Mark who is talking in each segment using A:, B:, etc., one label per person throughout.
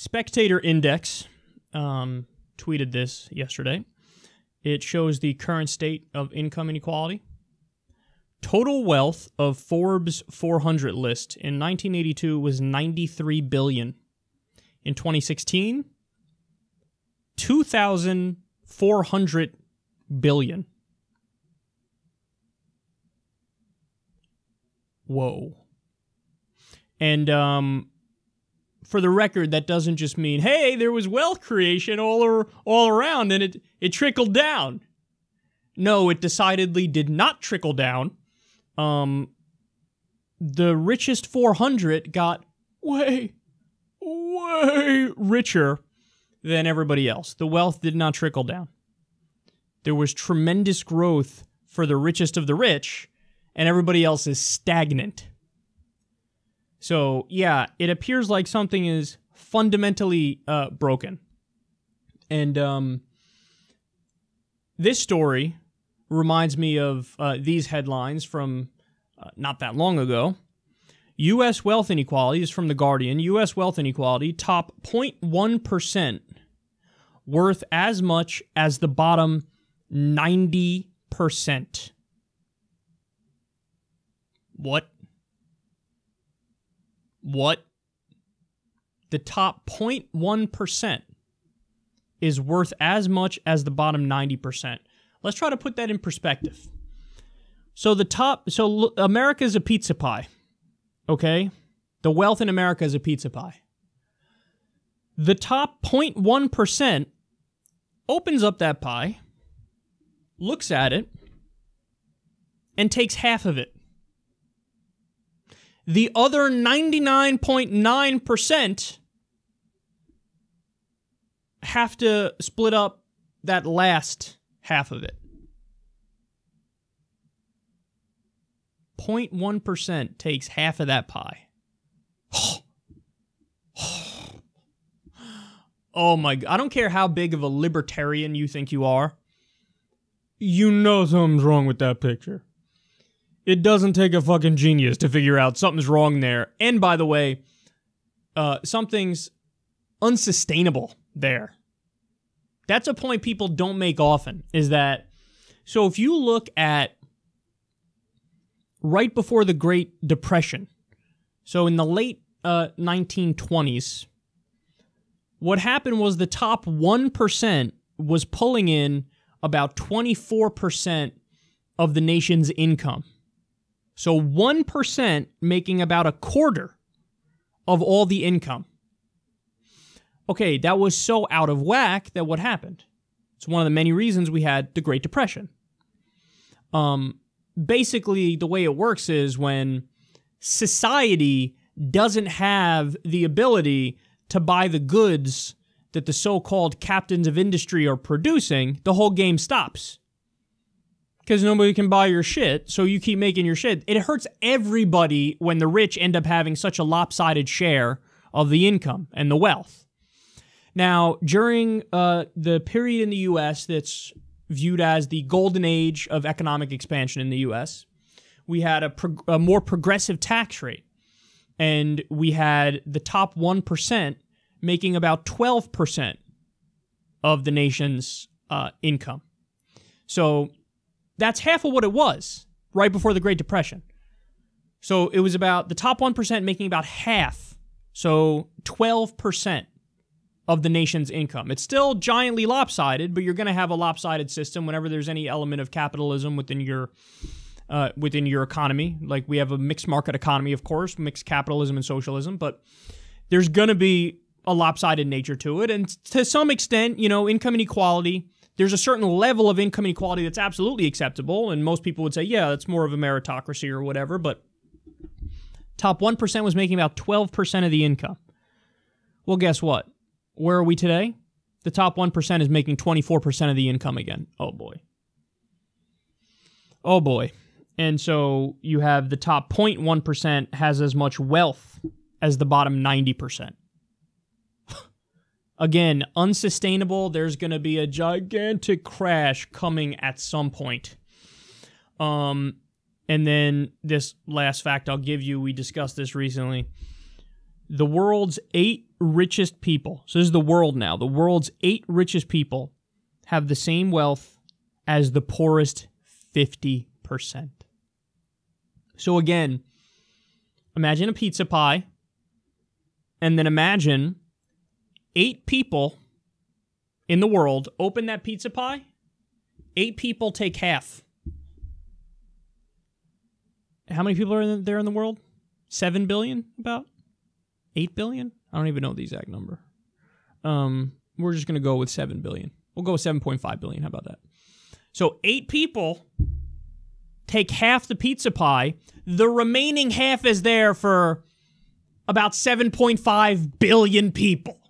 A: Spectator Index tweeted this yesterday. It shows the current state of income inequality. Total wealth of Forbes 400 list in 1982 was $93 billion. In 2016, $2,400 billion. Whoa. And for the record, that doesn't just mean, hey, there was wealth creation all around and it trickled down. No, it decidedly did not trickle down. The richest 400 got way richer than everybody else. The wealth did not trickle down. There was tremendous growth for the richest of the rich, and everybody else is stagnant. So, yeah, it appears like something is fundamentally broken. And this story reminds me of these headlines from not that long ago. U.S. wealth inequality is from The Guardian. U.S. wealth inequality, top 0.1%, worth as much as the bottom 90%. What? The top 0.1% is worth as much as the bottom 90%. Let's try to put that in perspective. So America is a pizza pie, okay? The wealth in America is a pizza pie. The top 0.1% opens up that pie, looks at it, and takes half of it. The other 99.9% have to split up that last half of it. 0.1% takes half of that pie. Oh my God. I don't care how big of a libertarian you think you are. You know something's wrong with that picture. It doesn't take a fucking genius to figure out something's wrong there. And by the way, something's unsustainable there. That's a point people don't make often, is that, so if you look at right before the Great Depression, so in the late 1920s, what happened was the top 1% was pulling in about 24% of the nation's income. So 1% making about a quarter of all the income. Okay, that was so out of whack that what happened? It's one of the many reasons we had the Great Depression. Basically, the way it works is when society doesn't have the ability to buy the goods that the so-called captains of industry are producing, the whole game stops. Because nobody can buy your shit, so you keep making your shit. It hurts everybody when the rich end up having such a lopsided share of the income and the wealth. Now, during the period in the U.S. that's viewed as the golden age of economic expansion in the U.S., we had a more progressive tax rate. And we had the top 1% making about 12% of the nation's income. So that's half of what it was right before the Great Depression. So it was about the top 1% making about half, so 12% of the nation's income. It's still giantly lopsided, but you're going to have a lopsided system whenever there's any element of capitalism within your economy. Like we have a mixed market economy, of course, mixed capitalism and socialism, but there's going to be a lopsided nature to it. And to some extent, income inequality, there's a certain level of income inequality that's absolutely acceptable, and most people would say, yeah, that's more of a meritocracy or whatever, but top 1% was making about 12% of the income. Well, guess what? Where are we today? The top 1% is making 24% of the income again. Oh, boy. Oh, boy. And so you have the top 0.1% has as much wealth as the bottom 90%. Again, unsustainable. There's going to be a gigantic crash coming at some point. And then this last fact I'll give you, we discussed this recently. The world's 8 richest people, so this is the world now, the world's 8 richest people have the same wealth as the poorest 50%. So again, imagine a pizza pie, and then imagine 8 people in the world open that pizza pie, 8 people take half. How many people are there in the world? 7 billion, about? 8 billion? I don't even know the exact number. We're just going to go with 7 billion. We'll go with 7.5 billion. How about that? So 8 people take half the pizza pie. The remaining half is there for about 7.5 billion people.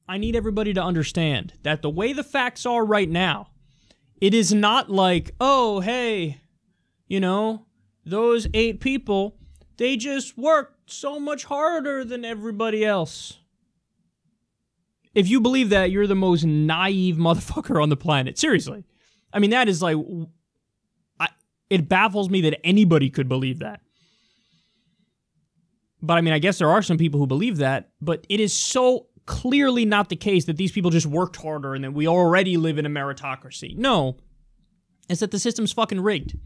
A: I need everybody to understand that the way the facts are right now, it is not like, oh, hey, those 8 people, they just worked so much harder than everybody else. If you believe that, you're the most naive motherfucker on the planet. Seriously. I mean, that is like, it baffles me that anybody could believe that. But I mean, I guess there are some people who believe that, but it is so clearly not the case that these people just worked harder and that we already live in a meritocracy. No, it's that the system's fucking rigged.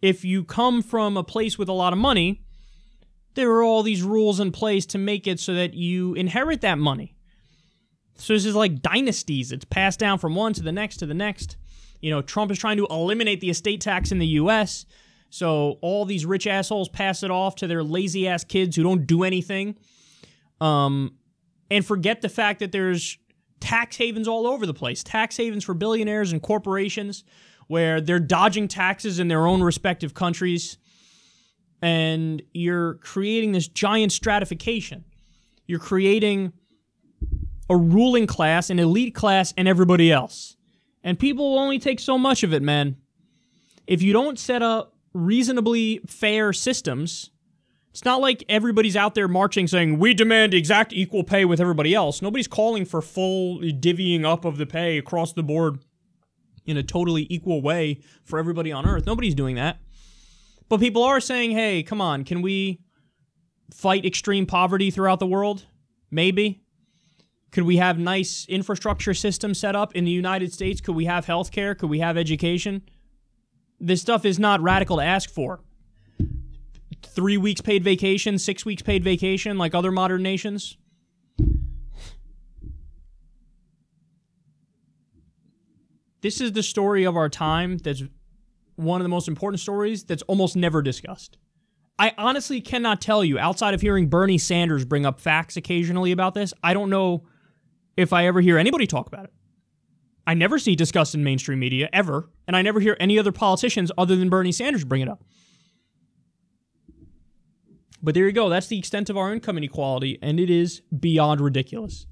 A: If you come from a place with a lot of money, there are all these rules in place to make it so that you inherit that money. So this is like dynasties. It's passed down from one to the next to the next. Trump is trying to eliminate the estate tax in the U.S., so all these rich assholes pass it off to their lazy-ass kids who don't do anything. And forget the fact that there's tax havens all over the place. Tax havens for billionaires and corporations where they're dodging taxes in their own respective countries. And you're creating this giant stratification. You're creating a ruling class, an elite class, and everybody else. And people will only take so much of it, man. If you don't set up reasonably fair systems, it's not like everybody's out there marching saying, we demand exact equal pay with everybody else. Nobody's calling for full divvying up of the pay across the board in a totally equal way for everybody on Earth. Nobody's doing that. But people are saying, hey, come on, can we fight extreme poverty throughout the world? Maybe. Could we have nice infrastructure systems set up in the United States? Could we have healthcare? Could we have education? This stuff is not radical to ask for. 3 weeks paid vacation, 6 weeks paid vacation, like other modern nations. This is the story of our time that's one of the most important stories that's almost never discussed. I honestly cannot tell you, outside of hearing Bernie Sanders bring up facts occasionally about this, I don't know if I ever hear anybody talk about it. I never see it discussed in mainstream media, ever, and I never hear any other politicians other than Bernie Sanders bring it up. But there you go. That's the extent of our income inequality, and it is beyond ridiculous.